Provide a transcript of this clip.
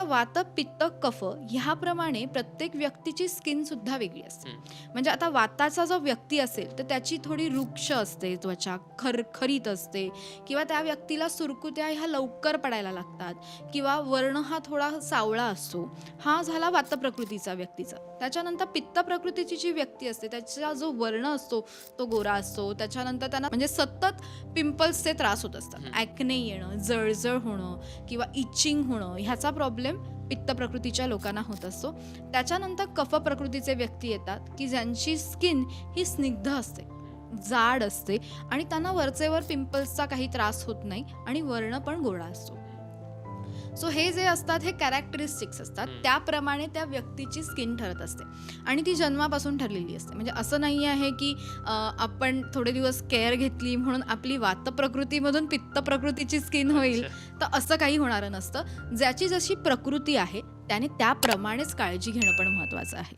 वात, पित्त, कफ ह्याप्रमाणे प्रत्येक व्यक्तीची स्किन सुद्धा वेगळी असते. म्हणजे आता वाताचा जो व्यक्ती असेल तर त्याची थोडी रुक्ष असते त्वचा, खरखरीत असते, किंवा त्या व्यक्तीला सुरकुत्या ह्या लवकर पडायला लागतात, किंवा वर्ण हा थोडा सावळा असतो. हा झाला वात प्रकृतीचा व्यक्तीचा. त्याच्यानंतर पित्त प्रकृतीची जी व्यक्ती असते त्याचा जो वर्ण असतो तो गोरा असतो. त्याच्यानंतर त्यांना म्हणजे सतत पिंपल्सचे त्रास होत असतात, ॲक्ने येणं, जळजळ होणं किंवा इचिंग होणं ह्याचा प्रॉब्लेम पित्त प्रकृतीच्या लोकांना होत असतो. त्याच्यानंतर कफ प्रकृतीचे व्यक्ती येतात की ज्यांची स्किन ही स्निग्ध असते, जाड असते, आणि त्यांना वरचेवर पिंपल्सचा काही त्रास होत नाही आणि वर्ण पण गोरा असतो. सो हे जे असतात हे कॅरेक्टरिस्टिक्स असतात, त्याप्रमाणे त्या व्यक्तीची स्किन ठरत असते आणि ती जन्मापासून ठरलेली असते. म्हणजे असं नाही आहे की आपण थोडे दिवस केअर घेतली म्हणून आपली वात प्रकृतीमधून पित्त प्रकृतीची स्किन होईल, तर असं काही होणारं नसतं. ज्याची जशी प्रकृती आहे त्याने त्याप्रमाणेच काळजी घेणं पण महत्त्वाचं आहे.